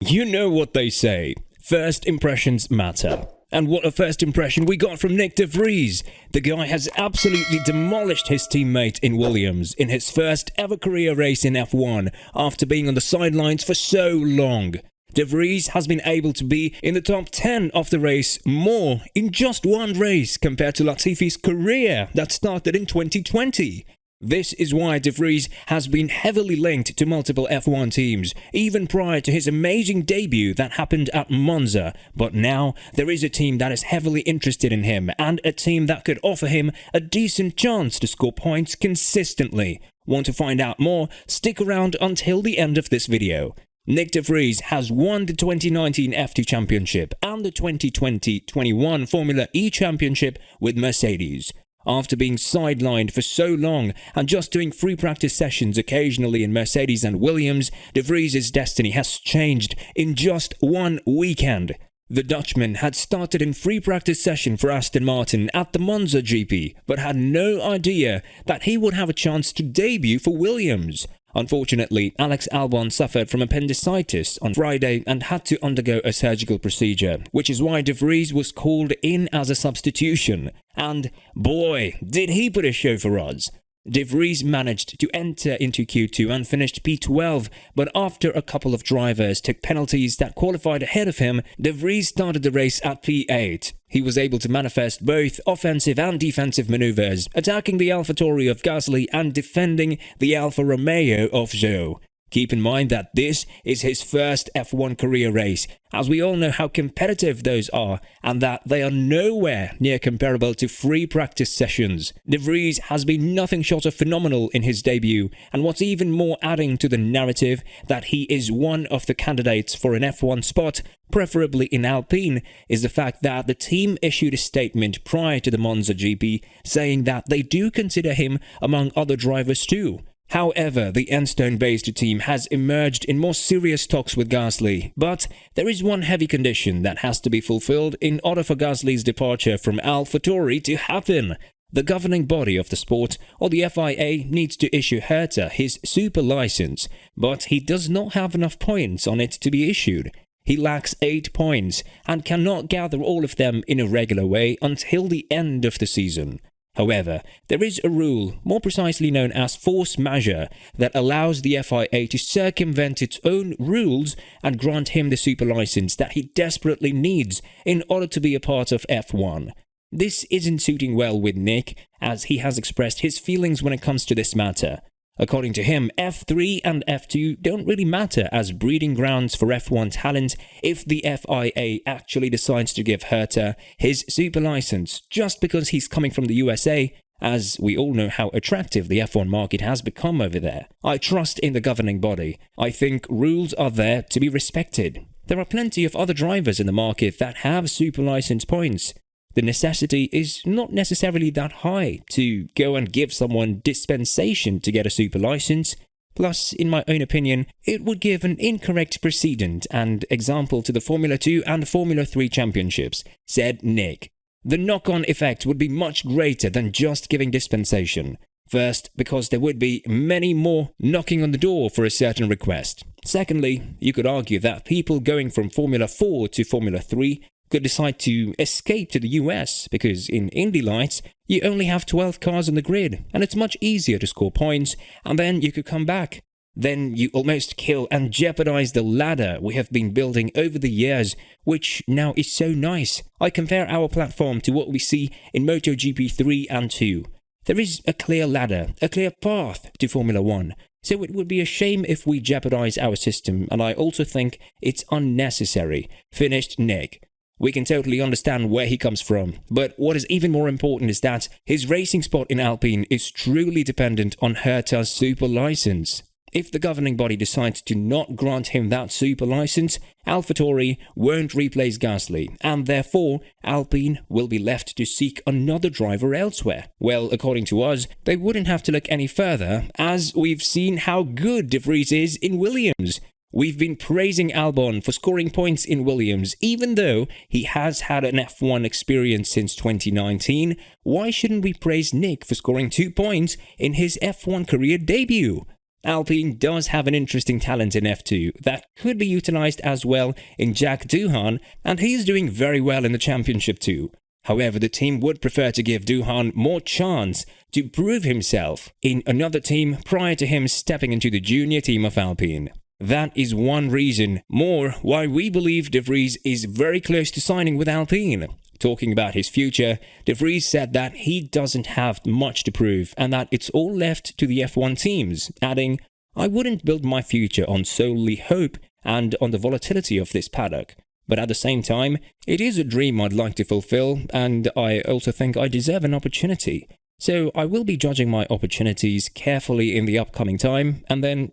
You know what they say, first impressions matter. And what a first impression we got from Nyck De Vries. The guy has absolutely demolished his teammate in Williams in his first ever career race in F1 after being on the sidelines for so long. De Vries has been able to be in the top 10 of the race more in just one race compared to Latifi's career that started in 2020. This is why De Vries has been heavily linked to multiple F1 teams, even prior to his amazing debut that happened at Monza. But now, there is a team that is heavily interested in him, and a team that could offer him a decent chance to score points consistently. Want to find out more? Stick around until the end of this video. Nyck De Vries has won the 2019 F2 Championship and the 2020-21 Formula E Championship with Mercedes. After being sidelined for so long and just doing free practice sessions occasionally in Mercedes and Williams, De Vries' destiny has changed in just one weekend. The Dutchman had started in free practice session for Aston Martin at the Monza GP, but had no idea that he would have a chance to debut for Williams. Unfortunately, Alex Albon suffered from appendicitis on Friday and had to undergo a surgical procedure, which is why De Vries was called in as a substitution. And boy, did he put a show for us. De Vries managed to enter into Q2 and finished P12, but after a couple of drivers took penalties that qualified ahead of him, De Vries started the race at P8. He was able to manifest both offensive and defensive maneuvers, attacking the AlphaTauri of Gasly and defending the Alfa Romeo of Zhou. Keep in mind that this is his first F1 career race, as we all know how competitive those are, and that they are nowhere near comparable to free practice sessions. De Vries has been nothing short of phenomenal in his debut, and what's even more adding to the narrative that he is one of the candidates for an F1 spot, preferably in Alpine, is the fact that the team issued a statement prior to the Monza GP saying that they do consider him among other drivers too. However, the Enstone-based team has emerged in more serious talks with Gasly, but there is one heavy condition that has to be fulfilled in order for Gasly's departure from AlphaTauri to happen. The governing body of the sport, or the FIA, needs to issue Herta his super license, but he does not have enough points on it to be issued. He lacks 8 points and cannot gather all of them in a regular way until the end of the season. However, there is a rule, more precisely known as force majeure, that allows the FIA to circumvent its own rules and grant him the super license that he desperately needs in order to be a part of F1. This isn't suiting well with Nyck, as he has expressed his feelings when it comes to this matter. According to him, F3 and F2 don't really matter as breeding grounds for F1 talent if the FIA actually decides to give Herta his super license just because he's coming from the USA, as we all know how attractive the F1 market has become over there. I trust in the governing body. I think rules are there to be respected. There are plenty of other drivers in the market that have super license points. The necessity is not necessarily that high to go and give someone dispensation to get a super license. Plus, in my own opinion, it would give an incorrect precedent and example to the Formula 2 and Formula 3 championships, said Nyck. The knock-on effect would be much greater than just giving dispensation. First, because there would be many more knocking on the door for a certain request. Secondly, you could argue that people going from Formula 4 to Formula 3 could decide to escape to the US, because in Indy Lights, you only have 12 cars on the grid, and it's much easier to score points, and then you could come back. Then you almost kill and jeopardize the ladder we have been building over the years, which now is so nice. I compare our platform to what we see in MotoGP 3 and 2. There is a clear ladder, a clear path to Formula 1. So it would be a shame if we jeopardize our system, and I also think it's unnecessary, finished Nyck. We can totally understand where he comes from, but what is even more important is that his racing spot in Alpine is truly dependent on Herta's super license. If the governing body decides to not grant him that super license, AlphaTauri won't replace Gasly, and therefore Alpine will be left to seek another driver elsewhere. Well, according to us, they wouldn't have to look any further, as we've seen how good De Vries is in Williams. We've been praising Albon for scoring points in Williams, even though he has had an F1 experience since 2019. Why shouldn't we praise Nyck for scoring 2 points in his F1 career debut? Alpine does have an interesting talent in F2 that could be utilized as well in Jack Doohan, and he's doing very well in the championship too. However, the team would prefer to give Doohan more chance to prove himself in another team prior to him stepping into the junior team of Alpine. That is one reason more why we believe De Vries is very close to signing with Alpine. Talking about his future, De Vries said that he doesn't have much to prove and that it's all left to the F1 teams, adding, "I wouldn't build my future on solely hope and on the volatility of this paddock. But at the same time, it is a dream I'd like to fulfill, and I also think I deserve an opportunity. So I will be judging my opportunities carefully in the upcoming time, and then,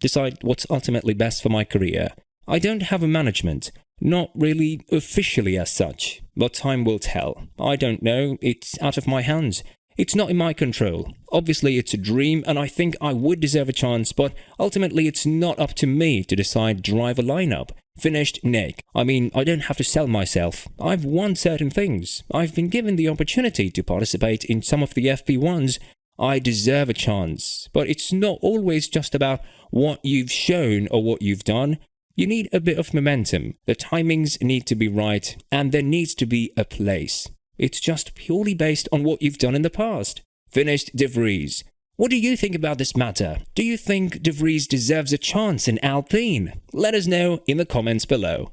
decide what's ultimately best for my career. I don't have a management, not really officially as such, but time will tell. I don't know, it's out of my hands. It's not in my control. Obviously, it's a dream, and I think I would deserve a chance, but ultimately it's not up to me to decide driver lineup." Finished Nyck. I mean, I don't have to sell myself. I've won certain things. I've been given the opportunity to participate in some of the FP1s. I deserve a chance. But it's not always just about what you've shown or what you've done. You need a bit of momentum. The timings need to be right, and there needs to be a place. It's just purely based on what you've done in the past. Finished De Vries. What do you think about this matter? Do you think De Vries deserves a chance in Alpine? Let us know in the comments below.